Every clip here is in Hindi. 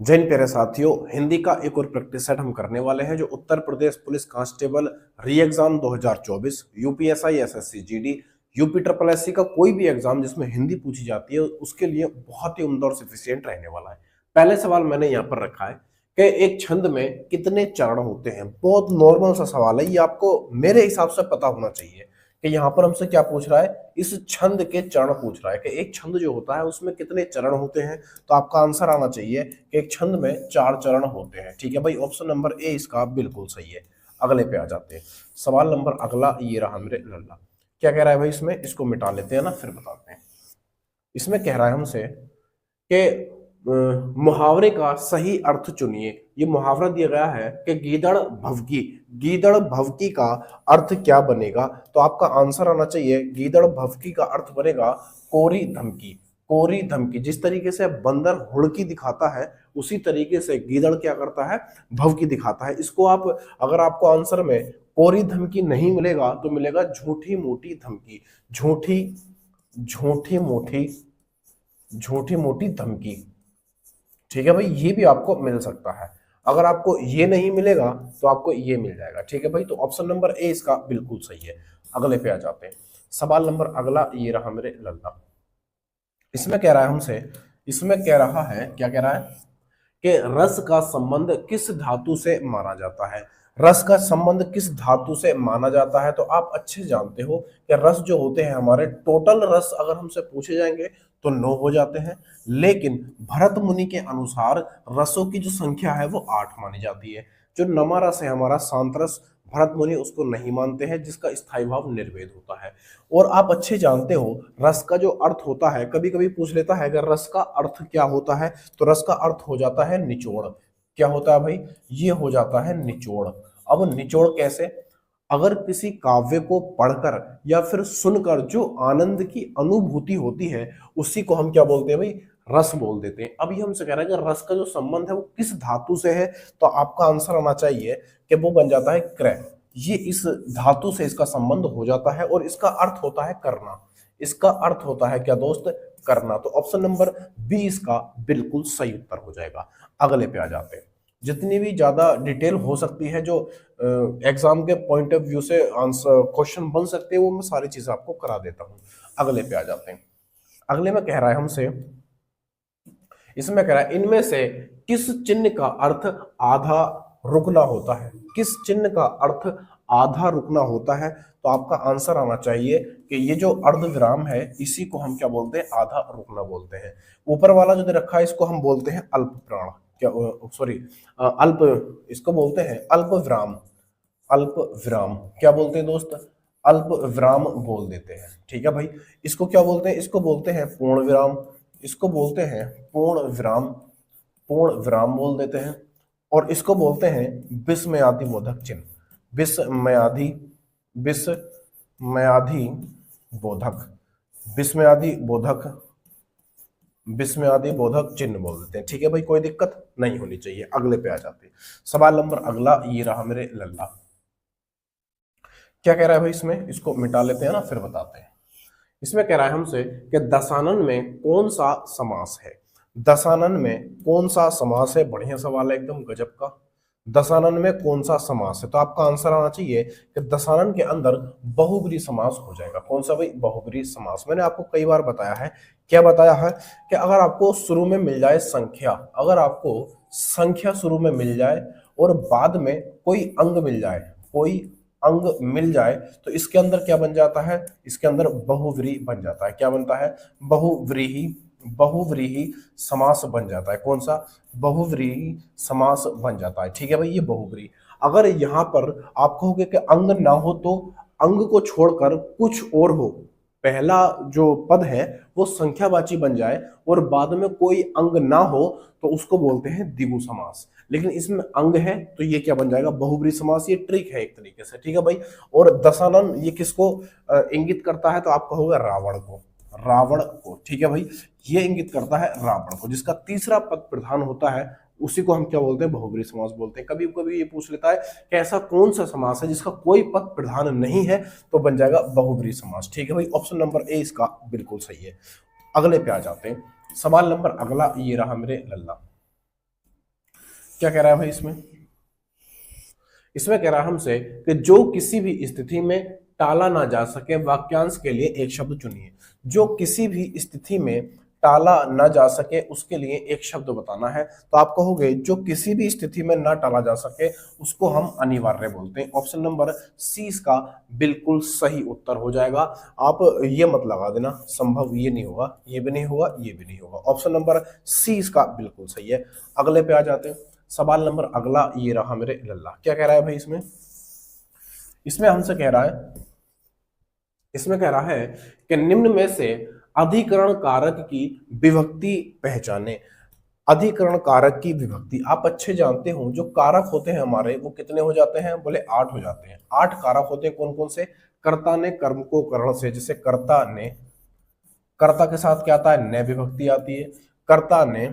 जय हिंद प्यारे साथियों, हिंदी का एक और प्रैक्टिस सेट हम करने वाले हैं जो Uttar Pradesh police constable re exam 2024, UPSI, SSC GD, UP triple SC का कोई भी एग्जाम जिसमें हिंदी पूछी जाती है उसके लिए बहुत ही उम्दा और सफिशिएंट रहने वाला है। पहले सवाल मैंने यहाँ पर रखा है कि एक छंद में कितने चरण होते हैं। बहुत नॉर्मल सा सवाल है, ये आपको मेरे हिसाब से पता होना चाहिए कि यहाँ पर हमसे क्या पूछ रहा है। इस छंद के चरण पूछ रहा है कि एक छंद जो होता है उसमें कितने चरण होते हैं। तो आपका आंसर आना चाहिए कि एक छंद में 4 चरण होते हैं। ठीक है भाई, ऑप्शन नंबर ए इसका बिल्कुल सही है। अगले पे आ जाते हैं। सवाल नंबर अगला ये रहा मेरे लल्ला। क्या कह रहा है भाई इसमें, इसको मिटा लेते हैं ना फिर बताते हैं। इसमें कह रहा है हमसे कि मुहावरे का सही अर्थ चुनिए। ये मुहावरा दिया गया है कि गीदड़ भभकी, गीदड़ भभकी का अर्थ क्या बनेगा। तो आपका आंसर आना चाहिए गीदड़ भभकी का अर्थ बनेगा कोरी धमकी। कोरी धमकी, जिस तरीके से बंदर हुड़की दिखाता है उसी तरीके से गीदड़ क्या करता है, भभकी दिखाता है। इसको आप, अगर आपको आंसर में कोरी धमकी नहीं मिलेगा तो मिलेगा झूठी मोटी धमकी। झूठी झूठी मोटी, झूठी मोटी धमकी। ठीक है भाई, ये भी आपको मिल सकता है। अगर आपको ये नहीं मिलेगा तो आपको ये मिल जाएगा। ठीक है भाई, तो ऑप्शन नंबर ए इसका बिल्कुल सही है। अगले पे आ जाते हैं। सवाल नंबर अगला ये रहा मेरे लल्ला। इसमें कह रहा है हमसे, इसमें कह रहा है, क्या कह रहा है कि रस का संबंध किस धातु से माना जाता है। रस का संबंध किस धातु से माना जाता है। तो आप अच्छे जानते हो कि रस जो होते हैं हमारे, टोटल रस अगर हमसे पूछे जाएंगे तो 9 हो जाते हैं, लेकिन भरत मुनि के अनुसार रसों की जो संख्या है वो 8 मानी जाती है। जो नमा रस है हमारा, शांत रस, भरत मुनि उसको नहीं मानते हैं, जिसका स्थायी भाव निर्वेद होता है। और आप अच्छे जानते हो रस का जो अर्थ होता है, कभी कभी पूछ लेता है अगर रस का अर्थ क्या होता है, तो रस का अर्थ हो जाता है निचोड़। क्या होता है भाई, ये हो जाता है निचोड़। अब निचोड़ कैसे, अगर किसी काव्य को पढ़कर या फिर सुनकर जो आनंद की अनुभूति होती है उसी को हम क्या बोलते हैं भाई, रस बोल देते हैं। अब ये हमसे कह रहा है कि रस का जो संबंध है वो किस धातु से है। तो आपका आंसर आना चाहिए कि वो बन जाता है क्रय। ये इस धातु से इसका संबंध हो जाता है और इसका अर्थ होता है करना। इसका अर्थ होता है क्या दोस्त, करना। तो ऑप्शन नंबर बी इसका बिल्कुल सही उत्तर हो जाएगा। अगले पे आ जाते हैं। जितनी भी ज्यादा डिटेल हो सकती है जो एग्जाम के पॉइंट ऑफ व्यू से आंसर क्वेश्चन बन सकते हैं वो मैं सारी चीजें आपको करा देता हूं। अगले पे आ जाते हैं। अगले में कह रहा है हमसे, इसमें कह रहा है इनमें से किस चिन्ह का अर्थ आधा रुकना होता है। किस चिन्ह का अर्थ आधा रुकना होता है। तो आपका आंसर आना चाहिए कि ये जो अर्ध विराम है इसी को हम क्या बोलते हैं, आधा रुकना बोलते हैं। ऊपर वाला जो दे रखा है इसको हम बोलते हैं अल्प प्राण, क्या सॉरी अल्प, इसको बोलते हैं अल्प विराम। अल्प विराम क्या बोलते हैं दोस्त, अल्प विराम बोल देते हैं। ठीक है भाई, इसको क्या बोलते हैं, इसको बोलते हैं पूर्ण विराम। इसको बोलते हैं पूर्ण विराम, पूर्ण विराम बोल देते हैं। और इसको बोलते हैं विस्मयादि बोधक चिन्ह। विस्मयादि, विस्मयादि बोधक, विस्मयादि बोधक, विस्मयादि बोधक चिन्ह बोल देते हैं। ठीक है भाई, कोई दिक्कत नहीं होनी चाहिए। अगले पे आ जाते हैं। सवाल नंबर अगला ये रहा मेरे लल्ला। क्या कह रहा है भाई इसमें, इसको मिटा लेते हैं ना फिर बताते हैं। इसमें कह रहा है हमसे कि दशानन में कौन सा समास है। दशानन में कौन सा समास है, बढ़िया सवाल है एकदम गजब का। दशानन में कौन सा समास है। तो आपका आंसर आना चाहिए कि दशानन के अंदर बहुब्री समास हो जाएगा। कौन सा भाई, बहुब्री समास। मैंने आपको कई बार बताया है, क्या बताया है कि अगर आपको शुरू में मिल जाए संख्या, अगर आपको संख्या शुरू में मिल जाए और बाद में कोई अंग मिल जाए, कोई अंग मिल जाए, तो इसके अंदर क्या बन जाता है, इसके अंदर बहुव्रीहि बन जाता है। क्या बनता है, बहुव्रीहि, बहुव्रीहि समास बन जाता है। कौन सा, बहुव्रीहि समास बन जाता है। ठीक है भाई, ये बहुव्रीहि। अगर यहां पर आप कहोगे कि अंग ना हो तो अंग को छोड़कर कुछ और हो, पहला जो पद है वो संख्यावाची बन जाए और बाद में कोई अंग ना हो तो उसको बोलते हैं द्विगु समास। लेकिन इसमें अंग है तो ये क्या बन जाएगा, बहुब्रीहि समास। ये ट्रिक है एक तरीके से। ठीक है भाई, और दशानन ये किसको इंगित करता है, तो आप कहोगे रावण को, रावण को। ठीक है भाई, ये इंगित करता है रावण को, जिसका तीसरा पद प्रधान होता है उसी को हम क्या बोलते हैं, बहुब्रीहि समास बोलते हैं। कभी कभी ये पूछ लेता है कि ऐसा कौन सा समास है जिसका कोई पद प्रधान नहीं है, तो बन जाएगा बहुब्रीहि समास। ठीक है भाई, ऑप्शन नंबर ए इसका बिल्कुल सही है। अगले पे आ जाते हैं। सवाल नंबर अगला ये रहा मेरे लल्ला। क्या कह रहा है भाई इसमें? इसमें कह रहा है हमसे कि जो किसी भी स्थिति में टाला ना जा सके, वाक्यांश के लिए एक शब्द चुनिए। जो किसी भी स्थिति में टाला ना जा सके उसके लिए एक शब्द बताना है। तो आप कहोगे जो किसी भी स्थिति में ना टाला जा सके उसको हम अनिवार्य बोलते हैं। ऑप्शन नंबर सी इसका बिल्कुल सही उत्तर हो जाएगा। आप ये मत लगा देना संभव ये नहीं होगा, ये भी नहीं होगा, ये भी नहीं होगा। ऑप्शन नंबर सी इसका बिल्कुल सही है। अगले पे आ जाते हैं। सवाल नंबर अगला ये रहा मेरे लल्ला। क्या कह रहा है भाई इसमें? इसमें हमसे कह रहा है, इसमें कह रहा है कि निम्न में से अधिकरण कारक की विभक्ति पहचाने। अधिकरण कारक की विभक्ति आप अच्छे जानते हो, जो कारक होते हैं हमारे वो कितने हो जाते हैं? बोले 8 हो जाते हैं। 8 कारक होते हैं। कौन कौन से? कर्ता ने कर्म को करण से, जैसे कर्ता ने, कर्ता के साथ क्या आता है? ने विभक्ति आती है। कर्ता ने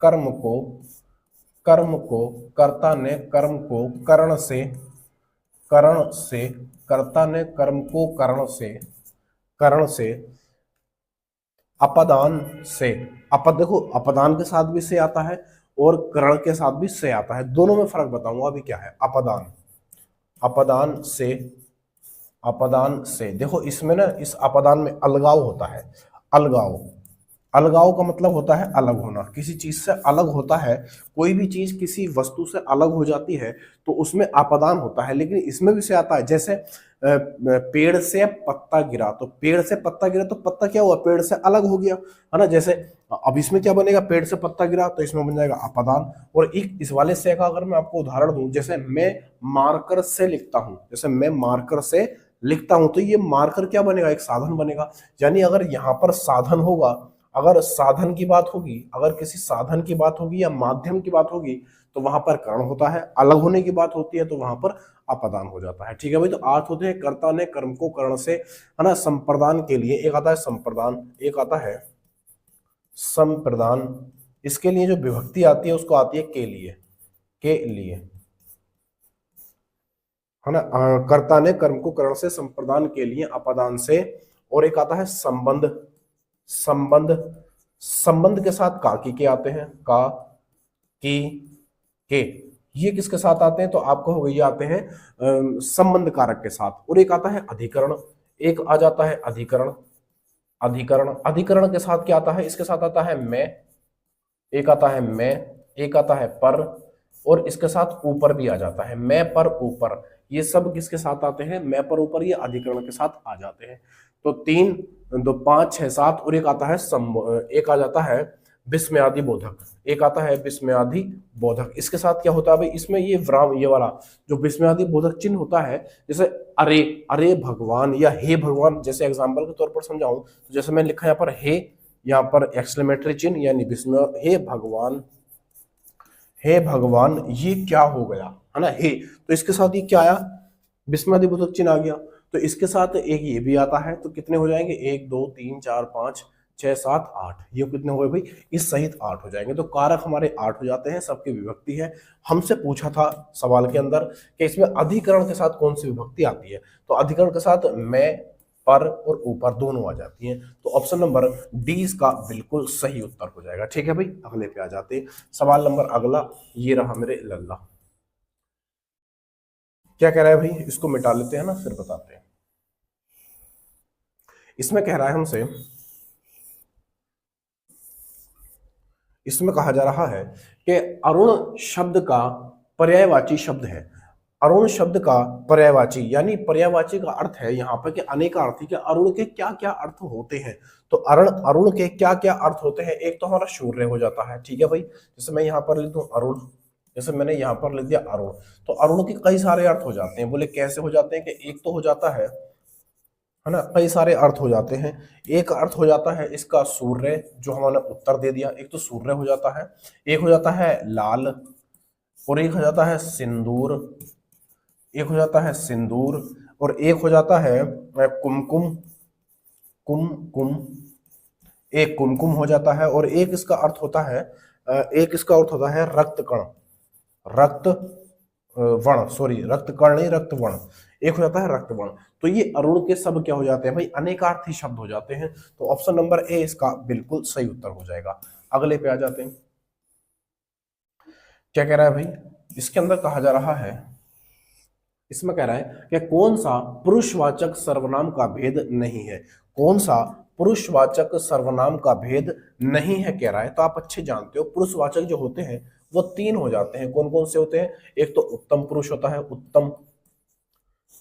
कर्म को, कर्म को, कर्ता ने कर्म को करण से, करण से, कर्ता ने कर्म को करण से, करण से, अपदान से, देखो अपदान के साथ भी से आता है और करण के साथ भी से आता है। दोनों में फर्क बताऊंगा अभी क्या है। अपदान, अपदान से, अपदान से। देखो इसमें ना, इस अपदान में अलगाव होता है। अलगाव, अलगाव का मतलब होता है अलग होना, किसी चीज से अलग होता है। कोई भी चीज किसी वस्तु से अलग हो जाती है तो उसमें अपदान होता है। लेकिन इसमें भी से आता है, जैसे पेड़ से पत्ता गिरा, तो पेड़ से पत्ता गिरा तो पत्ता क्या हुआ? पेड़ से अलग हो गया, है ना। जैसे अब इसमें क्या बनेगा? पेड़ से पत्ता गिरा तो इसमें बन जाएगा अपदान। और एक इस वाले से का अगर मैं आपको उदाहरण दूं, जैसे मैं मार्कर से लिखता हूं, जैसे मैं मार्कर से लिखता हूं, तो ये मार्कर क्या बनेगा? एक साधन बनेगा। यानी अगर यहाँ पर साधन होगा, अगर साधन की बात होगी, अगर किसी साधन की बात होगी या माध्यम की बात होगी तो वहां पर करण होता है। अलग होने की बात होती है तो वहां पर अपदान हो जाता है। ठीक है भाई। तो 8 होते हैं। कर्ता ने कर्म को करण से, है ना, संप्रदान के लिए। एक आता है संप्रदान, एक आता है संप्रदान। इसके लिए जो विभक्ति आती है उसको आती है के लिए, के लिए, है ना। कर्ता ने कर्म को करण से, संप्रदान के लिए, अपदान से। और एक आता है संबंध, संबंध, संबंध के साथ का की के आते हैं, का की के। ये किसके साथ आते हैं? तो आपको हो गई आते हैं संबंध कारक के साथ। और एक आता है अधिकरण, एक आ जाता है अधिकरण, अधिकरण, अधिकरण के साथ क्या आता है? इसके साथ आता है मैं, एक आता है मैं, एक आता है पर, और इसके साथ ऊपर भी आ जाता है, मैं पर ऊपर। ये सब किसके साथ आते हैं? मैं पर ऊपर, ये अधिकरण के साथ आ जाते हैं। तो 3 2 5 6 7। और एक आता है एक आ जाता है विस्मयादि बोधक, एक आता है विस्मयादि बोधक। इसके साथ क्या होता है भाई? इसमें ये ये वाला जो विस्मयादि बोधक चिन्ह होता है, जैसे अरे, अरे भगवान या हे भगवान, जैसे एग्जांपल के तौर पर समझाऊं तो जैसे मैं लिखा यहाँ पर हे, यहाँ पर एक्सक्लेमेटरी चिन्ह यानी विस्मय, हे भगवान, हे भगवान, ये क्या हो गया, है ना, हे। तो इसके साथ ये क्या आया? विस्मयादि बोधक चिन्ह आ गया। तो इसके साथ एक ये भी आता है। तो कितने हो जाएंगे? 1 2 3 4 5 6 7 8। ये कितने हुए भाई? इस सहित 8 हो जाएंगे। तो कारक हमारे 8 हो जाते हैं, सबकी विभक्ति है। हमसे पूछा था सवाल के अंदर कि इसमें अधिकरण के साथ कौन सी विभक्ति आती है? तो अधिकरण के साथ मैं, पर और ऊपर दोनों आ जाती हैं। तो ऑप्शन नंबर डी इसका बिल्कुल सही उत्तर हो जाएगा। ठीक है भाई। अगले पे आ जाते हैं। सवाल नंबर अगला ये रहा मेरे लल्ला। क्या कह रहा है भाई? इसको मिटा लेते हैं ना, फिर बताते हैं। इसमें कह रहा है हमसे, इसमें कहा जा रहा है कि अरुण शब्द का पर्यायवाची शब्द है। अरुण शब्द का पर्यायवाची यानी पर्यायवाची का अर्थ है यहाँ पर कि अनेकार्थी, कि अरुण के क्या क्या अर्थ होते हैं। तो अरुण, अरुण के क्या क्या अर्थ होते हैं? एक तो हमारा शून्य हो जाता है। ठीक है भाई। जैसे मैं यहाँ पर लिख दूं अरुण, जैसे मैंने यहाँ पर लिख दिया अरुण, तो अरुण के कई सारे अर्थ हो जाते हैं। बोले कैसे हो जाते हैं? कि एक तो हो जाता है ना, कई सारे अर्थ हो जाते हैं। एक अर्थ हो जाता है इसका सूर्य, जो हमने उत्तर दे दिया, एक तो सूर्य हो जाता है। एक हो जाता है लाल, और एक हो जाता है सिंदूर, एक हो जाता है सिंदूर, और एक हो जाता है कुमकुम, कुमकुम, एक कुमकुम हो जाता है। और एक इसका अर्थ होता है, एक इसका अर्थ होता है रक्त कण, रक्त वर्ण, सॉरी रक्त कण नहीं, रक्त वर्ण। एक हो जाता है रक्त वर्ण। तो ये अरुण के सब क्या हो जाते हैं भाई? अनेकार्थी शब्द हो जाते हैं। तो ऑप्शन नंबर ए इसका बिल्कुल सही उत्तर हो जाएगा। अगले पे आ जाते हैं। क्या कह रहा है भाई, इसके अंदर कहा जा रहा है, इसमें कह रहा है कि कौन सा पुरुषवाचक सर्वनाम का भेद नहीं है, कौन सा पुरुषवाचक सर्वनाम का भेद नहीं है कह रहा है। तो आप अच्छे जानते हो पुरुषवाचक जो होते हैं वो तीन हो जाते हैं। कौन कौन से होते हैं? एक तो उत्तम पुरुष होता है, उत्तम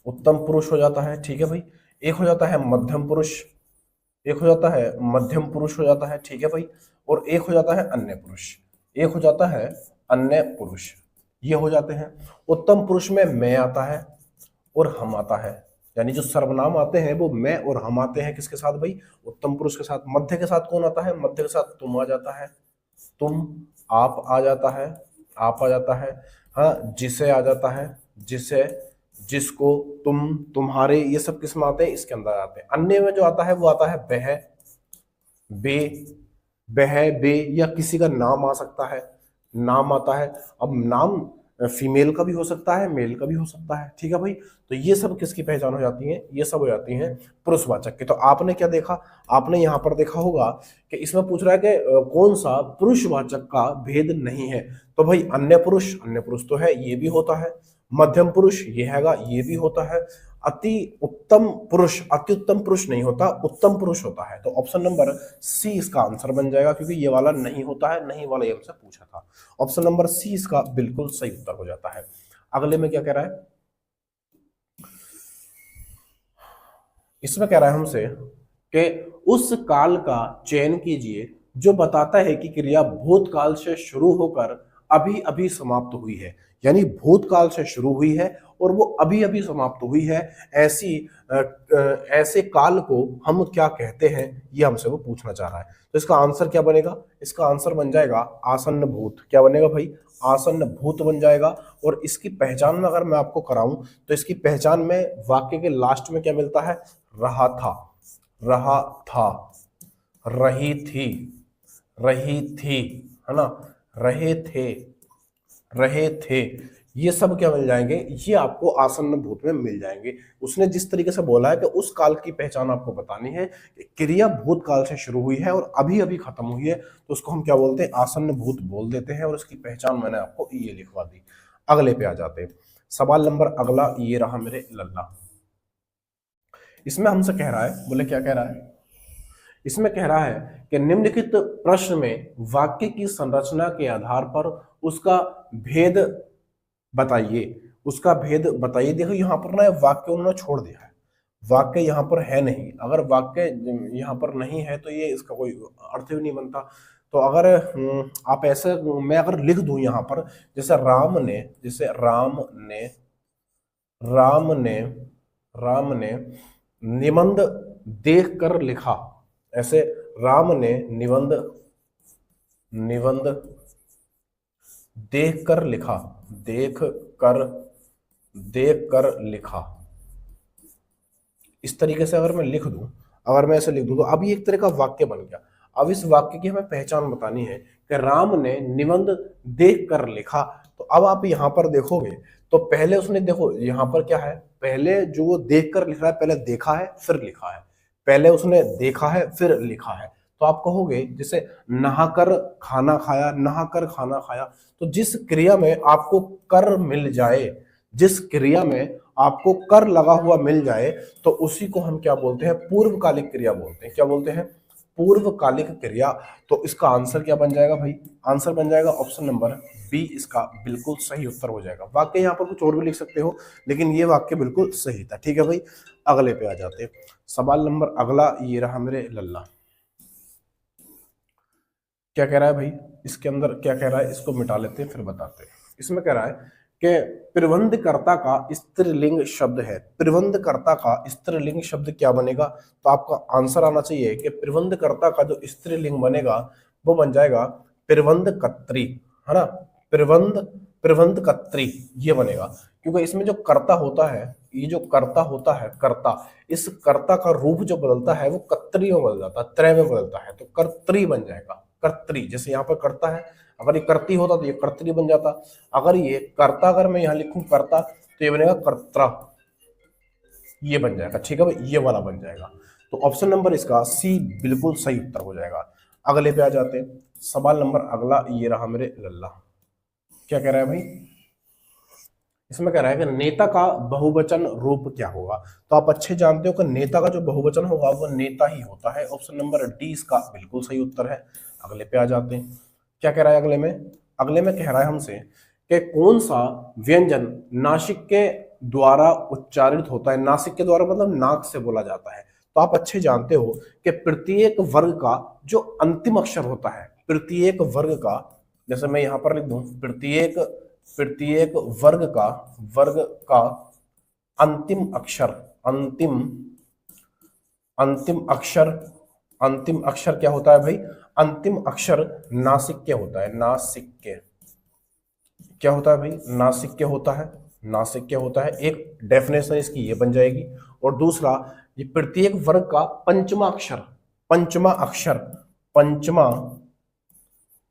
उत्तम पुरुष हो जाता है, ठीक है भाई। एक हो जाता है मध्यम पुरुष, एक हो जाता है मध्यम पुरुष हो जाता है, ठीक है भाई। और एक हो जाता है अन्य पुरुष, एक हो जाता है अन्य पुरुष, ये हो जाते हैं। उत्तम पुरुष में मैं आता है और हम आता है, यानी जो सर्वनाम आते हैं वो मैं और हम आते हैं किसके साथ भाई? उत्तम पुरुष के साथ। मध्य के साथ कौन आता है? मध्य के साथ तुम आ जाता है, तुम, आप आ जाता है, आप आ जाता है, हाँ, जिसे आ जाता है, जिसे, जिसको, तुम, तुम्हारे, ये सब किस में आते हैं? इसके अंदर आते हैं। अन्य में जो आता है वो आता है बह, बे, बह, बे, या किसी का नाम आ सकता है, नाम आता है। अब नाम फीमेल का भी हो सकता है, मेल का भी हो सकता है, ठीक है भाई। तो ये सब किसकी पहचान हो जाती है? ये सब हो जाती हैं पुरुषवाचक की। तो आपने क्या देखा? आपने यहाँ पर देखा होगा कि इसमें पूछ रहा है कि कौन सा पुरुषवाचक का भेद नहीं है। तो भाई अन्य पुरुष, अन्य पुरुष तो है, ये भी होता है। मध्यम पुरुष ये हैगा, ये भी होता है। अति उत्तम पुरुष, अति उत्तम पुरुष नहीं होता, उत्तम पुरुष होता है। तो ऑप्शन नंबर सी इसका आंसर बन जाएगा, क्योंकि ये वाला नहीं होता है, नहीं वाला ये हमसे पूछा था। ऑप्शन नंबर सी इसका बिल्कुल सही उत्तर हो जाता है। अगले में क्या कह रहा है? इसमें कह रहा है हमसे कि उस काल का चयन कीजिए जो बताता है कि क्रिया भूतकाल से शुरू होकर अभी अभी समाप्त हुई है, यानी भूतकाल से शुरू हुई है और वो अभी अभी समाप्त हुई है। ऐसे काल को हम क्या कहते हैं, ये हमसे वो पूछना चाह रहा है। तो इसका आंसर क्या बनेगा? इसका आंसर बन जाएगा आसन्न भूत। क्या बनेगा भाई? आसन्न भूत बन जाएगा। और इसकी पहचान में अगर मैं आपको कराऊं तो इसकी पहचान में वाक्य के लास्ट में क्या मिलता है? रहा था, रहा था, रही थी, रही थी, है ना, रहे थे, रहे थे, ये सब क्या मिल जाएंगे? ये आपको आसन्न भूत में मिल जाएंगे। उसने जिस तरीके से बोला है कि उस काल की पहचान आपको बतानी है, क्रिया भूतकाल से शुरू हुई है और अभी अभी खत्म हुई है, तो उसको हम क्या बोलते हैं? आसन्न भूत बोल देते हैं। और इसकी पहचान मैंने आपको ये लिखवा दी। अगले पे आ जाते हैं। सवाल नंबर अगला ये रहा मेरे लल्ला। इसमें हमसे कह रहा है, बोले क्या कह रहा है? इसमें कह रहा है कि निम्नलिखित प्रश्न में वाक्य की संरचना के आधार पर उसका भेद बताइए, उसका भेद बताइए। देखो यहाँ पर ना वाक्य उन्होंने छोड़ दिया है, वाक्य यहाँ पर है नहीं। अगर वाक्य यहाँ पर नहीं है तो ये इसका कोई अर्थ भी नहीं बनता। तो अगर आप ऐसे, मैं अगर लिख दूं यहाँ पर, जैसे राम ने, जैसे राम ने राम ने निबंध देख कर लिखा, ऐसे राम ने निबंध निबंध देख कर लिखा, देख कर लिखा, इस तरीके से अगर मैं लिख दूं, अगर मैं ऐसे लिख दूं तो अब ये एक तरह का वाक्य बन गया। अब इस वाक्य की हमें पहचान बतानी है कि राम ने निबंध देख कर लिखा। तो अब आप यहां पर देखोगे तो पहले उसने, देखो यहां पर क्या है, पहले जो वो देख कर लिख रहा है, पहले देखा है फिर लिखा है, पहले उसने देखा है फिर लिखा है। तो आप कहोगे जैसे नहाकर खाना खाया, नहाकर खाना खाया। तो जिस क्रिया में आपको कर मिल जाए, जिस क्रिया में आपको कर लगा हुआ मिल जाए, तो उसी को हम क्या बोलते हैं? पूर्वकालिक क्रिया बोलते हैं। क्या बोलते हैं? पूर्वकालिक क्रिया। तो इसका आंसर क्या बन जाएगा भाई? आंसर बन जाएगा ऑप्शन नंबर बी, इसका बिल्कुल सही उत्तर हो जाएगा। वाक्य यहाँ पर कुछ और भी लिख सकते हो, लेकिन ये वाक्य बिल्कुल सही था, ठीक है भाई। अगले पे आ जाते हैं। सवाल नंबर अगला ये रहा मेरे लल्ला। क्या कह रहा है भाई? इसके अंदर क्या कह रहा है, इसको मिटा लेते हैं फिर बताते हैं। इसमें कह रहा है कि प्रबंधकर्ता का स्त्रीलिंग शब्द है। प्रबंधकर्ता का स्त्रीलिंग शब्द क्या बनेगा? तो आपका आंसर आना चाहिए कि प्रबंधकर्ता का जो स्त्रीलिंग बनेगा वो बन जाएगा प्रबंधकत्री, है ना, प्रबंधकत्री ये बनेगा। क्योंकि इसमें जो कर्ता होता है, ये जो कर्ता होता है, कर्ता, इस कर्ता का रूप जो बदलता है वो कत्री में बदल जाता है, त्रय में बदलता है, तो कर्त्री बन जाएगा, कर्त्री। जैसे यहाँ पर कर्ता है, अगर ये कर्ती होता तो ये कर्त्री बन जाता। अगर ये कर्ता, अगर मैं यहाँ लिखूं कर्ता, तो ये बनेगा कर्त्रा, ये बन जाएगा, ठीक है भाई, ये वाला बन जाएगा। तो ऑप्शन नंबर इसका सी बिल्कुल सही उत्तर हो जाएगा। अगले पे आ जाते हैं। सवाल नंबर अगला ये रहा मेरे लल्ला। क्या कह रहा है भाई, इसमें कह रहा है कि नेता का बहुवचन रूप क्या होगा। तो आप अच्छे जानते हो कि नेता का जो बहुवचन होगा वो नेता ही होता है। ऑप्शन नंबर डी इसका बिल्कुल सही उत्तर है। अगले पे आ जाते हैं। क्या कह रहा है अगले में, अगले में कह रहा है हमसे कि कौन सा व्यंजन नासिक के द्वारा उच्चारित होता है। नासिक के द्वारा मतलब नाक से बोला जाता है। तो आप अच्छे जानते हो कि प्रत्येक वर्ग का जो अंतिम अक्षर होता है, प्रत्येक वर्ग का, जैसे मैं यहां पर लिख दूं, प्रत्येक प्रत्येक वर्ग का अंतिम अक्षर, अंतिम अंतिम अक्षर अंतिम अक्षर क्या होता है भाई, अंतिम अक्षर नासिक्य होता है। नासिक्य क्या होता है भाई, नासिक्य होता है। नासिक्य होता है। एक डेफिनेशन इसकी ये बन जाएगी। और दूसरा, ये प्रत्येक वर्ग का पंचमा अक्षर, पंचमा अक्षर पंचमा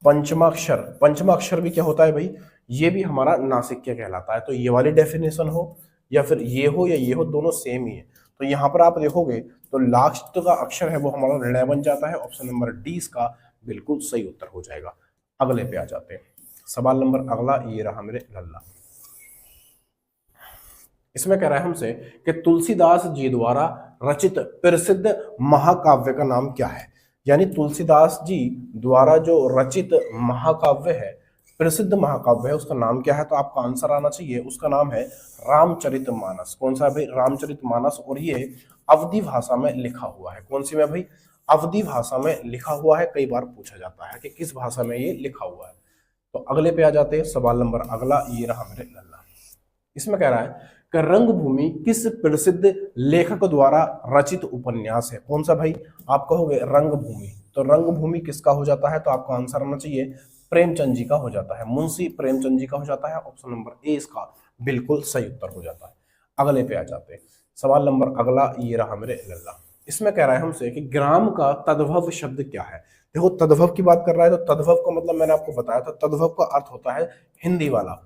पंचमा अक्षर भी क्या होता है भाई, ये भी हमारा नासिक्य कहलाता है। तो ये वाली डेफिनेशन हो या फिर ये हो या ये हो, दोनों सेम ही है। तो यहां पर आप देखोगे तो लास्ट का अक्षर है वो हमारा निर्णय बन जाता है। ऑप्शन नंबर डी इसका बिल्कुल सही उत्तर हो जाएगा। अगले पे आ जाते हैं। सवाल नंबर अगला ये रहा मेरे लल्ला। इसमें कह रहा है हमसे कि तुलसीदास जी द्वारा रचित प्रसिद्ध महाकाव्य का नाम क्या है। यानी तुलसीदास जी द्वारा जो रचित महाकाव्य है, प्रसिद्ध महाकाव्य है, उसका नाम क्या है। तो आपका आंसर आना चाहिए, उसका नाम है रामचरितमानस। कौन सा है भाई, रामचरितमानस। और ये अवधी भाषा में लिखा हुआ है। कौन सी में भाई, अवधी भाषा में लिखा हुआ है। कई बार पूछा जाता है कि किस भाषा में ये लिखा हुआ है। तो अगले पे आ जाते हैं। सवाल नंबर अगला ये रहा मेरे लल्ला। इसमें कह रहा है कि रंगभूमि किस प्रसिद्ध लेखक द्वारा रचित उपन्यास है। कौन सा भाई, आप कहोगे रंगभूमि। तो रंगभूमि किसका हो जाता है, तो आपका आंसर आना चाहिए प्रेमचंद जी का हो जाता है। मुंशी प्रेमचंद जी का हो जाता है। ऑप्शन नंबर ए इसका बिल्कुल सही उत्तर हो जाता है। अगले पे आ जाते हैं। सवाल नंबर अगला ये रहा मेरे लल्ला। इसमें कह रहा है हमसे कि ग्राम का तद्भव शब्द क्या है। देखो तद्भव की बात कर रहा है, तो तद्भव का मतलब मैंने आपको बताया था, तद्भव का अर्थ होता है हिंदी वाला।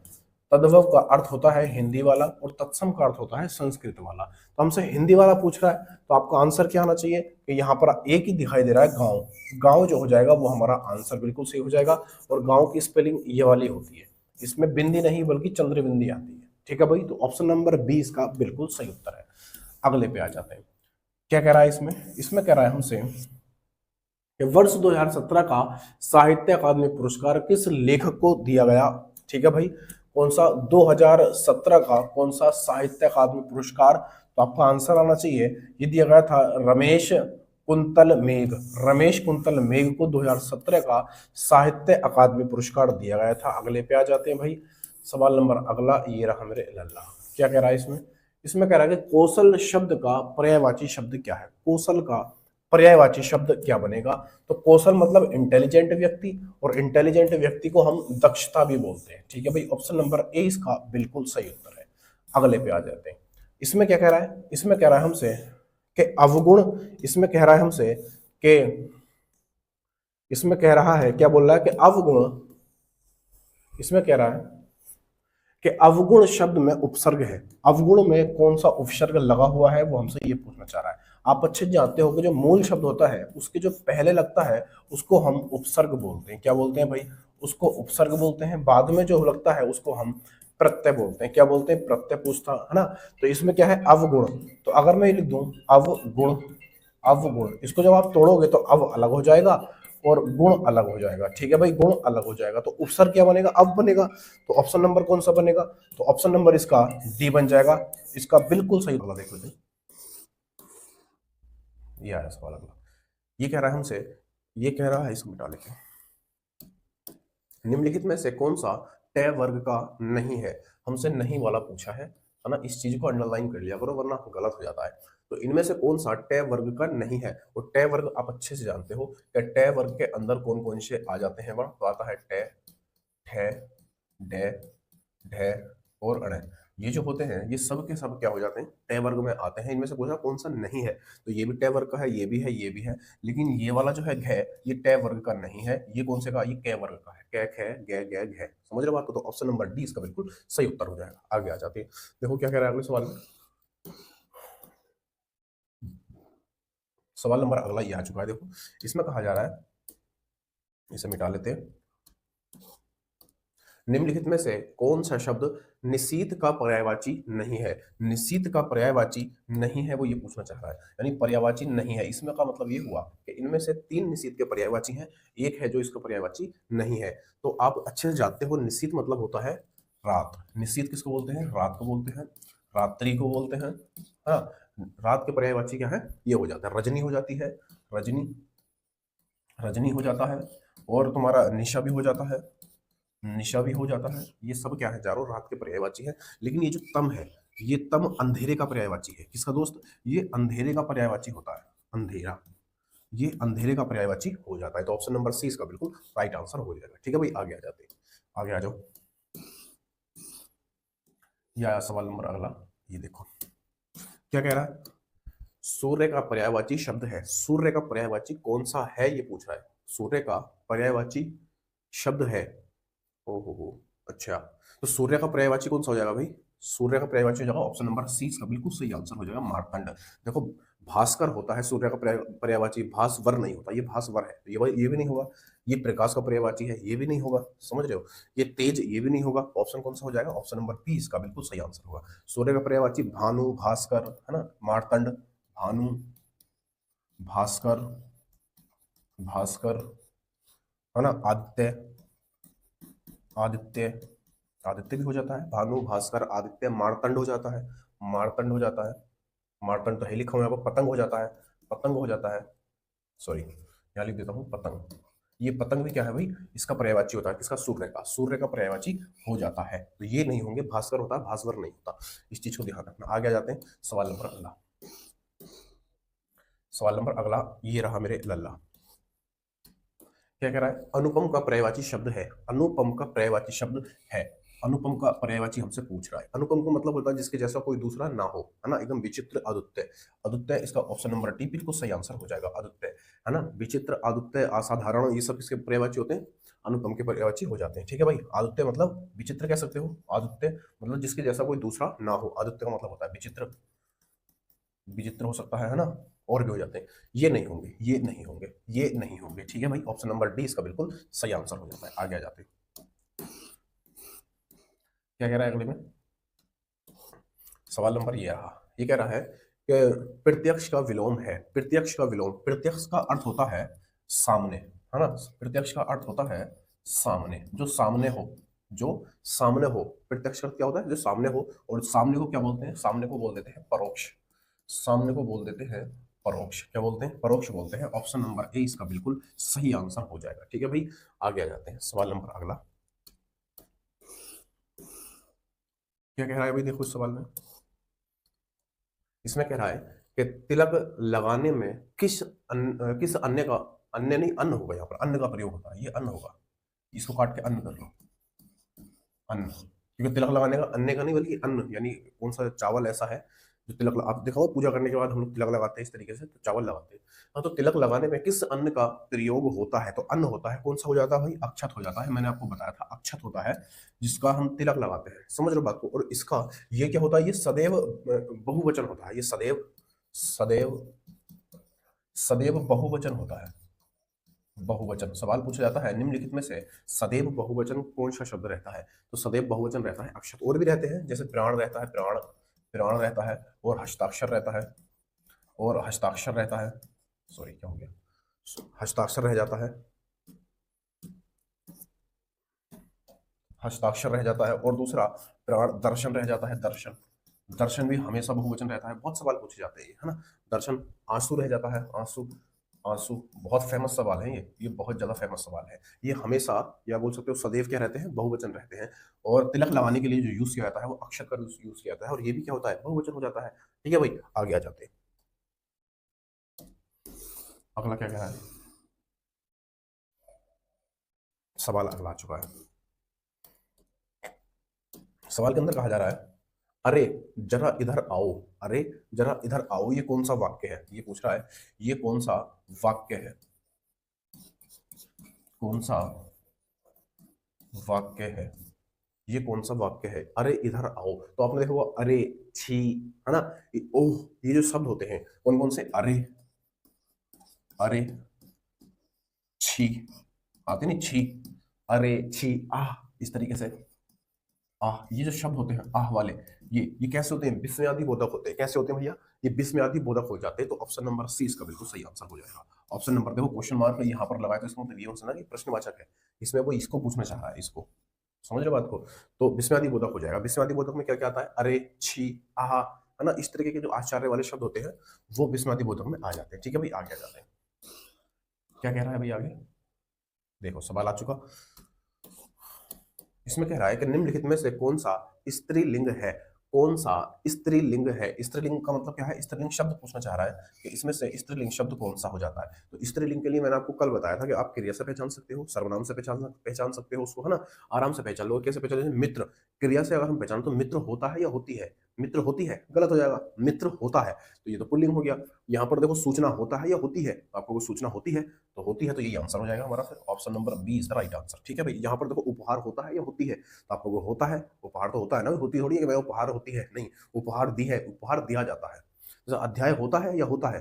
तद्भव का अर्थ होता है हिंदी वाला और तत्सम का अर्थ होता है संस्कृत वाला। तो हमसे हिंदी वाला पूछ रहा है, तो आपका आंसर क्या आना चाहिए कि यहाँ पर एक ही दिखाई दे रहा है, गांव। गांव जो हो जाएगा वो हमारा आंसर बिल्कुल सही हो जाएगा। और गांव की स्पेलिंग ये वाली होती है, इसमें बिंदी नहीं बल्कि चंद्र बिंदी आती है। ठीक है भाई, तो ऑप्शन नंबर बी इसका बिल्कुल सही उत्तर है। अगले पे आ जाते हैं। क्या कह रहा है इसमें, इसमें कह रहा है हमसे कि वर्ष 2017 का साहित्य अकादमी पुरस्कार किस लेखक को दिया गया। ठीक है भाई, कौन सा 2017 का कौन सा साहित्य अकादमी पुरस्कार। तो आपका आंसर आना चाहिए, ये दिया गया था रमेश कुंतल मेघ। रमेश कुंतल मेघ को 2017 का साहित्य अकादमी पुरस्कार दिया गया था। अगले पे आ जाते हैं भाई। सवाल नंबर अगला ये रहा मेरे लल्ला। क्या कह रहा है इसमें, इसमें कह रहा है कि कौशल शब्द का पर्यायवाची शब्द क्या है। कौशल का पर्यायवाची शब्द क्या बनेगा। तो कौशल मतलब इंटेलिजेंट व्यक्ति, और इंटेलिजेंट व्यक्ति को हम दक्षता भी बोलते हैं। ठीक है भाई, ऑप्शन नंबर ए इसका बिल्कुल सही उत्तर है। अगले पे आ जाते हैं। इसमें क्या कह रहा है, इसमें कह रहा है हमसे कि अवगुण, इसमें कह रहा है हमसे कि, इसमें कह रहा है क्या बोल रहा है कि अवगुण, इसमें कह रहा है कि अवगुण शब्द में उपसर्ग है। अवगुण में कौन सा उपसर्ग लगा हुआ है, वो हमसे ये पूछना चाह रहा है। आप अच्छे जानते हो कि जो मूल शब्द होता है उसके जो पहले लगता है उसको हम उपसर्ग बोलते हैं। क्या बोलते हैं भाई, उसको उपसर्ग बोलते हैं। बाद में जो लगता है उसको हम प्रत्यय बोलते हैं। क्या बोलते हैं, प्रत्यय पूछता है ना। तो इसमें क्या है, अवगुण। तो अगर मैं ये लिख दूं अवगुण, अवगुण, इसको जब आप तोड़ोगे तो अव अलग हो जाएगा और गुण अलग हो जाएगा। ठीक है भाई, गुण अलग हो जाएगा। तो उपसर्ग क्या बनेगा, अब बनेगा। तो ऑप्शन नंबर कौन सा बनेगा, तो ऑप्शन नंबर इसका डी बन जाएगा। इसका बिल्कुल सही वाला देख लेते, ये आया सवाल अगला। ये कह रहा है हमसे, ये कह रहा है, इसको मिटा लेते हैं। निम्नलिखित में से कौन सा टय वर्ग का नहीं है। हमसे नहीं वाला पूछा है ना। इस चीज को अंडरलाइन कर लिया करो वरना गलत हो जाता है। तो इनमें से कौन सा टय वर्ग का नहीं है। और टय वर्ग आप अच्छे से जानते हो कि टय वर्ग के अंदर कौन कौन से आ जाते हैं वर्ण। तो आता है टय, ठे, डे, ढे और अड़े। ये जो होते हैं ये सब के सब क्या हो जाते हैं, टय वर्ग में आते हैं। इनमें से कौन सा कौन सा नहीं है, तो ये भी टय वर्ग का है, ये भी है, ये भी है। लेकिन ये वाला जो है घे, ये टय वर्ग का नहीं है। ये कौन से का, ये कै वर्ग का है। कै, खे, गे, गे, घे। समझ रहे हो बात को। तो ऑप्शन नंबर डी इसका बिल्कुल सही उत्तर हो जाएगा। आगे आ जाते हैं। देखो क्या कह रहा है अगले सवाल में। सवाल नंबर अगला ये आ चुका है। देखो इसमें कहा जा रहा है, इसे मिटा लेते हैं। निम्नलिखित में से कौन सा शब्द निशीथ का पर्यायवाची नहीं है? निशीथ का पर्यायवाची नहीं है, वो ये पूछना चाह रहा है, यानी पर्यायवाची नहीं है। इसमें का मतलब ये हुआ कि इनमें से 3 निशीथ के पर्यायवाची हैं, एक है जो इसका पर्यायवाची नहीं है। तो आप अच्छे से जानते हो निशीथ मतलब होता है रात। निशीथ किसको बोलते हैं? रात को बोलते हैं, रात्रि को बोलते हैं। हाँ, रात के पर्यायवाची क्या है? ये हो जाता है, रजनी हो जाती है, रजनी, रजनी हो जाता है, और तुम्हारा निशा भी हो जाता है, निशा भी हो जाता है। ये सब क्या है? चारों रात के पर्यायवाची है। लेकिन ये जो तम है, ये तम अंधेरे का पर्यायवाची है। किसका दोस्त? ये अंधेरे का पर्यायवाची होता है, अंधेरा। ये अंधेरे का पर्यायवाची हो जाता है। तो ऑप्शन नंबर सी इसका बिल्कुल राइट आंसर हो जाएगा। ठीक है भाई, आगे आ जाते हैं, आगे आ जाओ। ये आया सवाल नंबर अगला, ये देखो क्या कह रहा है। सूर्य का पर्यायवाची शब्द है, सूर्य का पर्यायवाची कौन सा है, ये पूछ रहा है। सूर्य का पर्यायवाची शब्द है। हो, अच्छा। तो सूर्य का पर्यायवाची कौन सा हो जाएगा भाई? सूर्य का पर्यायवाची हो जाएगा ऑप्शन नंबर सी, इसका बिल्कुल सही आंसर हो जाएगा मार्तंड। देखो, भास्कर होता है सूर्य का पर्यायवाची, भास्वर नहीं होता। ये भास्वर है, तो ये भी नहीं होगा। ये प्रकाश का पर्यायवाची है, ये भी नहीं होगा, समझ रहे हो। ये तेज, ये भी नहीं होगा। ऑप्शन कौन सा हो जाएगा? ऑप्शन नंबर बी इसका बिल्कुल सही आंसर होगा। सूर्य का पर्यायवाची भानु, भास्कर, है ना, मार्तंड, भानु, भास्कर, भास्कर, है ना, आदित्य, आदित्य, आदित्य भी हो जाता है, भानु, भास्कर, आदित्य, मार्तंड हो जाता है, मार्तंड हो जाता है। मार्तंड तो है लिखा हुआ है, पतंग हो जाता है, पतंग हो जाता है, सॉरी यहाँ लिख देता हूँ पतंग। ये पतंग भी क्या है भाई? इसका पर्यायवाची होता है, किसका? सूर्य का, सूर्य का पर्यायवाची हो जाता है। तो ये नहीं होंगे, भास्कर होता है, भास्वर नहीं होता। इस चीज को ध्यान रखना। आगे आ जाते हैं सवाल नंबर अगला। सवाल नंबर अगला ये रहा मेरे लल्ला। क्या कह रहा है? अनुपम का पर्यायवाची शब्द है, अनुपम का पर्यायवाची शब्द है। अनुपम का पर्यायवाची हमसे पूछ रहा है। अनुपम का मतलब होता है जिसके जैसा कोई दूसरा ना हो, है ना, एकदम विचित्र, अद्वितीय। अद्वितीय इसका ऑप्शन नंबर डी बिल्कुल सही आंसर हो जाएगा, अद्वितीय, है ना। विचित्र, अद्वितीय, असाधारण, ये सब किसके पर्यायवाची होते हैं? अनुपम के पर्यायवाची हो जाते हैं। ठीक है भाई, अद्वितीय मतलब विचित्र कह सकते हो, अद्वितीय मतलब जिसके जैसा कोई दूसरा ना हो। अद्वितीय का मतलब होता है विचित्र, विचित्र हो सकता है ना, और भी हो जाते हैं। ये नहीं होंगे, ये नहीं होंगे, ये नहीं होंगे। ठीक है भाई, ऑप्शन नंबर डी इसका बिल्कुल सही आंसर हो जाता है। आगे आ जाते हैं, क्या कह रहा है अगले में? सवाल नंबर ये रहा, ये कह रहा है कि प्रत्यक्ष का विलोम है। प्रत्यक्ष का विलोम, प्रत्यक्ष का अर्थ होता है सामने, है ना। प्रत्यक्ष का अर्थ होता है सामने, जो सामने हो, जो सामने हो। प्रत्यक्ष का अर्थ क्या होता है? जो सामने हो। और सामने को क्या बोलते हैं? सामने को बोल देते हैं परोक्ष। सामने को बोल देते हैं परोक्ष। क्या बोलते हैं? परोक्ष बोलते हैं। ऑप्शन नंबर ए इसका बिल्कुल सही आंसर हो जाएगा। ठीक है भाई, आगे आ जाते हैं सवाल नंबर अगला। क्या कह रहा है भाई? देखो इस सवाल में, इसमें कह रहा है कि तिलक लगाने में किस अन्य का, अन्य नहीं अन्न होगा, यहाँ पर अन्न का प्रयोग होता है, ये अन्न होगा। इसको काट के अन्न कर लो, अन्न। क्योंकि तिलक लगाने का अन्य का नहीं बल्कि अन्न, यानी कौन सा चावल ऐसा है जो तिलक आप देखो, पूजा करने के बाद हम लोग तिलक लगाते हैं इस तरीके से, तो चावल लगाते हैं। हाँ, तो तिलक लगाने में किस अन्न का प्रयोग होता है? तो अन्न होता है, कौन सा हो जाता है भाई? अक्षत हो जाता है। मैंने आपको बताया था, अक्षत होता है जिसका हम तिलक लगाते हैं। समझ लो बात को। और इसका ये क्या होता है? ये सदैव बहुवचन होता है। ये सदैव, सदैव, सदैव बहुवचन होता है। बहुवचन सवाल पूछा जाता है, निम्नलिखित में से सदैव बहुवचन कौन सा शब्द रहता है? तो सदैव बहुवचन रहता है अक्षत। और भी रहते हैं, जैसे प्राण रहता है, प्राण, प्राण रहता है, और हस्ताक्षर रहता है, और हस्ताक्षर रहता है, सॉरी क्या हो गया, हस्ताक्षर रह जाता है, हस्ताक्षर रह जाता है। और दूसरा प्राण, दर्शन रह जाता है, दर्शन, दर्शन भी हमेशा बहुवचन रहता है। बहुत सवाल पूछे जाते हैं, है ना। दर्शन, आंसू रह जाता है, आंसू, आंसू बहुत फेमस सवाल है ये बहुत ज्यादा फेमस सवाल है। ये हमेशा, या बोल सकते हो सदैव क्या रहते हैं? बहुवचन रहते हैं। और तिलक लगाने के लिए जो यूज किया जाता है वो अक्षर का यूज किया जाता है, और ये भी क्या होता है? बहुवचन हो जाता है। ठीक है भाई, आगे आ जाते हैं। अगला क्या कह रहा है? सवाल अगला आ चुका है। सवाल के अंदर कहा जा रहा है, अरे जरा इधर आओ, अरे जरा इधर आओ, ये कौन सा वाक्य है? ये पूछ रहा है, ये कौन सा वाक्य है? कौन सा वाक्य है? ये कौन सा वाक्य है? अरे इधर आओ। तो आपने देखा होगा अरे, छी, है ना, ओह, ये जो शब्द होते हैं कौन कौन से? अरे, अरे, छी, आते नहीं छी, अरे, छी, आह, इस तरीके से आह, ये जो शब्द होते हैं आह वाले, ये कैसे होते हैं? विस्मयादि बोधक होते हैं। कैसे होते हैं भैया? ये विस्मयादि बोधक हो जाते हैं। तो ऑप्शन नंबर सी इसका बिल्कुल सही आंसर हो जाएगा। ऑप्शन नंबर देखो, क्वेश्चन मार्क यहाँ पर लगाया तो इसका मतलब ये हो सकता है कि प्रश्नवाचक है, इसमें वो इसको पूछना चाह रहा है, इसको समझ रहे हो बात को? तो विस्मयादि बोधक हो जाएगा। विस्मयादि बोधक में क्या क्या आता है? अरे, छी, आहा, है ना, इस तरीके के जो आश्चर्य वाले शब्द होते हैं वो विस्मयादि बोधक में आ जाते हैं। ठीक है भाई, आगे आ जाते हैं। क्या कह रहा है भाई आगे? देखो सवाल आ चुका। इसमें कह रहा है कि निम्नलिखित में से कौन सा स्त्रीलिंग है? कौन सा स्त्रीलिंग है? स्त्रीलिंग का मतलब क्या है? स्त्रीलिंग शब्द पूछना चाह रहा है कि इसमें से स्त्रीलिंग शब्द कौन सा हो जाता है। तो स्त्रीलिंग के लिए मैंने आपको कल बताया था कि आप क्रिया से पहचान सकते हो, सर्वनाम से पहचान सकते हो उसको, है ना, आराम से पहचान लो। कैसे पहचान? मित्र, क्रिया से अगर हम पहचान तो मित्र होता है या होती है? मित्र होती है, गलत हो जाएगा, मित्र होता है, तो ये तो पुल्लिंग हो गया। यहाँ पर देखो सूचना होता है या होती है, तो आपको सूचना होती है तो होती है, तो यही आंसर हो जाएगा हमारा। फिर option number B is the right answer. ठीक है भाई, यहाँ पर देखो उपहार होता है या होती है, तो आप लोगों को होता है, उपहार तो होता है ना, होती थोड़ी है कि भाई उपहार होती है, नहीं, उपहार दी है, उपहार दिया जाता है। जैसे अध्याय होता है या होता है,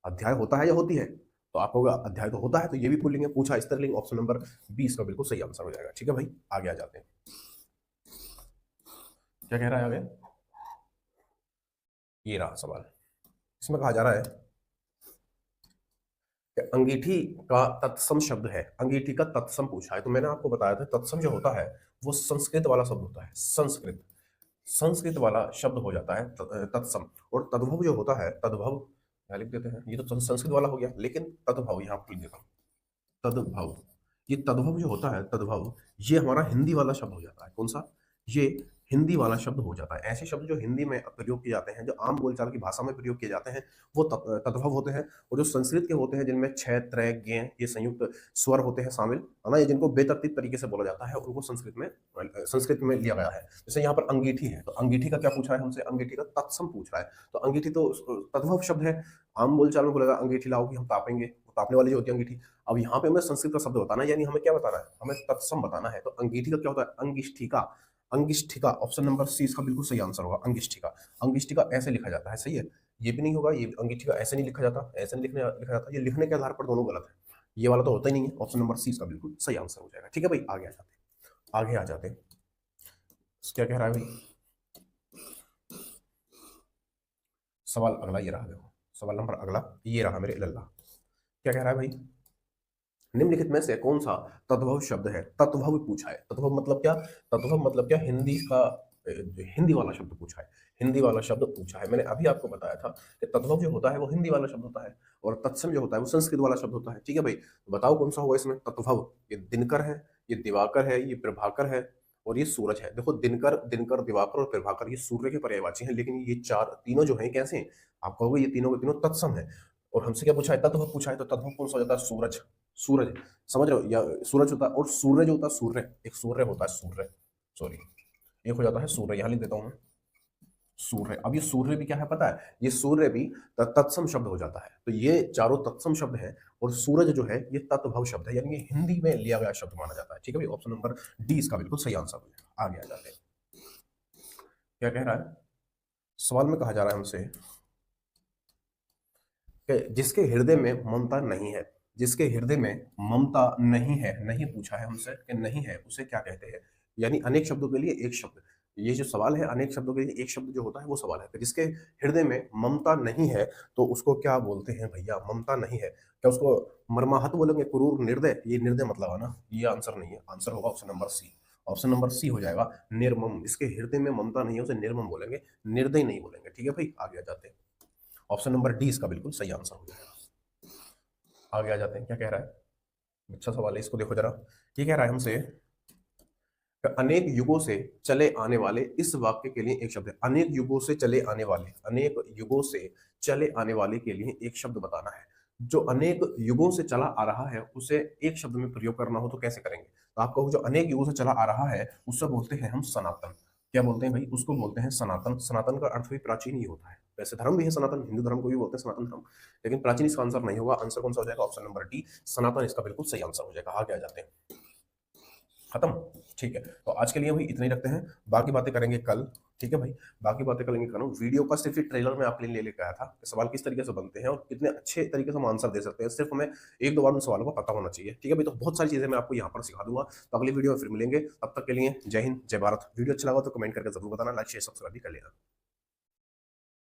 अध्याय होता है या होती है, तो आप लोग अध्याय तो होता है, तो ये भी पुल्लिंग है, पूछा स्त्रीलिंग। ऑप्शन नंबर बी इसका बिल्कुल सही आंसर हो जाएगा। ठीक है भाई, आगे आ जाते हैं। क्या कह रहा है आगे? ये रहा सवाल। इसमें कहा जा रहा है कि अंगीठी का तत्सम शब्द है। अंगीठी का तत्सम पूछा है, तो मैंने आपको बताया था तत्सम जो होता है वो संस्कृत वाला शब्द होता है, संस्कृत, संस्कृत वाला शब्द हो जाता है तत्सम। और तद्भव जो होता है, तद्भव यहाँ लिख देते हैं, ये तो संस्कृत वाला हो गया, लेकिन तद्भव यहाँ पर लिख देता हूँ, तद्भव। ये तद्भव जो होता है, तद्भव, ये हमारा हिंदी वाला शब्द हो जाता है। कौन सा? ये हिंदी वाला शब्द हो जाता है। ऐसे शब्द जो हिंदी में प्रयोग किए जाते हैं, जो आम बोलचाल की भाषा में प्रयोग किए जाते हैं, वो तद्भव होते हैं। और जो संस्कृत के होते हैं, जिनमें छह, त्रय, ज्ञ, ये संयुक्त स्वर होते हैं शामिल, है ना, ये जिनको बेतरतीब तरीके से बोला जाता है, उनको संस्कृत में लिया गया है। जैसे यहाँ पर अंगीठी है, तो अंगीठी का क्या पूछ रहा है हमसे? अंगीठी का तत्सम पूछ रहा है। तो अंगीठी तो तद्भव शब्द है, आम बोलचाल में बोलेगा अंगीठी लाओ कि हम तापेंगे, तापने वाली जो होती है अंगीठी। अब यहाँ पे हमें संस्कृत का शब्द बताना है, यानी हमें क्या बताना है? हमें तत्सम बताना है। तो अंगीठी का क्या होता है? अंगिष्ठिका। अंगिष्ठिका, ऑप्शन नंबर सी इसका बिल्कुल सही आंसर होगा, अंगिष्ठिका। अंगिष्ठिका ऐसे लिखा जाता है, सही है। ये भी नहीं होगा, ये अंगिष्ठिका ऐसे नहीं लिखा जाता, ऐसे नहीं लिखा जाता, ये लिखने के आधार पर दोनों गलत है, ये वाला तो होता ही नहीं है। ऑप्शन नंबर सी इसका बिल्कुल सही आंसर हो जाएगा। ठीक है भाई, आगे आ जाते हैं, आगे आ जाते हैं। क्या कह रहा है भाई? सवाल अगला ये रहा, देखो सवाल नंबर अगला ये रहा मेरे लल्ला। क्या कह रहा है भाई? निम्नलिखित में से कौन सा तद्भव शब्द है? तद्भव पूछा है। तद्भव मतलब क्या? तद्भव मतलब क्या? हिंदी का हिंदी वाला शब्द पूछा है, हिंदी वाला शब्द पूछा है। मैंने अभी आपको बताया था कि तद्भव जो होता है वो हिंदी वाला शब्द होता है, और तत्सम जो होता है वो संस्कृत वाला शब्द होता है। ठीक है भाई, तो बताओ कौन सा होगा इसमें तद्भव? ये दिनकर है, ये दिवाकर है, ये प्रभाकर है, और ये सूरज है। देखो दिनकर, दिनकर, दिवाकर और प्रभाकर ये सूर्य के पर्यायवाची हैं, लेकिन ये चार तीनों जो हैं कैसे हैं? आप कहोगे ये तीनों के तीनों तत्सम है। और हमसे क्या पूछा है? तद्भव पूछा है, तो तद्भव कौन सा हो जाता है? सूरज, सूरज, समझ रहे हो? या सूरज होता है, और सूर्य जो होता है, सूर्य, एक सूर्य होता है, सूर्य, सॉरी, एक हो जाता है सूर्य, यहां लिख देता हूं मैं, सूर्य। अब ये सूर्य भी क्या है पता है? ये सूर्य भी तत्सम शब्द हो जाता है। तो ये चारों तत्सम शब्द है, और सूरज जो है ये तत्भव शब्द है, यानी ये हिंदी में लिया गया शब्द माना जाता है। ठीक है भाई, ऑप्शन नंबर डी इसका बिल्कुल सही आंसर हो जाएगा। आगे आ जाते हैं। क्या कह रहा है सवाल में? कहा जा रहा है हमसे कि जिसके हृदय में ममता नहीं है, जिसके हृदय में ममता नहीं है, नहीं पूछा है हमसे कि नहीं है, उसे क्या कहते हैं? यानी अनेक शब्दों के लिए एक शब्द, ये जो सवाल है अनेक शब्दों के लिए एक शब्द जो होता है वो सवाल है। तो जिसके हृदय में ममता नहीं है तो उसको क्या बोलते हैं भैया? ममता नहीं है, क्या उसको मर्माहत बोलेंगे, क्रूर, निर्दय? ये निर्दय मतलब है ना, ये आंसर नहीं है, आंसर होगा option number C. Option number C हो जाएगा, निर्मम। इसके हृदय में ममता नहीं है उसे निर्मम बोलेंगे, निर्दय नहीं बोलेंगे। ठीक है भाई, आगे आ जाते हैं। ऑप्शन नंबर डी इसका बिल्कुल सही आंसर हो जाएगा। आगे आ जाते हैं। क्या कह रहा है? अच्छा सवाल है, इसको देखो जरा। ये कह रहा है हमसे कि अनेक युगों से चले आने वाले, इस वाक्य के लिए एक शब्द है। अनेक युगों से चले आने वाले, अनेक युगों से चले आने वाले के लिए एक शब्द बताना है। जो अनेक युगों से चला आ रहा है उसे एक शब्द में प्रयोग करना हो तो कैसे करेंगे? तो आप कहो जो अनेक युगों से चला आ रहा है उससे बोलते हैं हम सनातन। क्या बोलते हैं भाई? उसको बोलते हैं सनातन। सनातन का अर्थ भी प्राचीन ही होता है। वैसे धर्म भी है सनातन, हिंदू धर्म को भी बोलते हैं सनातन धर्म, लेकिन प्राचीन इसका आंसर नहीं होगा। आंसर कौन सा हो जाएगा? ऑप्शन नंबर डी, सनातन इसका बिल्कुल सही आंसर हो जाएगा। आगे आ जाते हैं। खत्म। ठीक है, तो आज के लिए भाई इतना ही रखते हैं, बाकी बातें करेंगे कल। ठीक है भाई, बाकी बातें करेंगे कल। वीडियो का सिर्फ ट्रेलर में आपके लिए लेकर आया था कि सवाल किस तरीके से बनते हैं और कितने अच्छे तरीके से हम आंसर दे सकते हैं, सिर्फ हमें एक दो बार उन सवालों का पता होना चाहिए। ठीक है भाई, तो बहुत सारी चीजें मैं आपको यहाँ पर सिखा दूंगा। तो अगली वीडियो में फिर मिलेंगे, तब तक के लिए जय हिंद जय भारत। वीडियो अच्छा लगा तो कमेंट करके जरूर बताना, लाइक शेयर सब्सक्राइब भी कर लेना।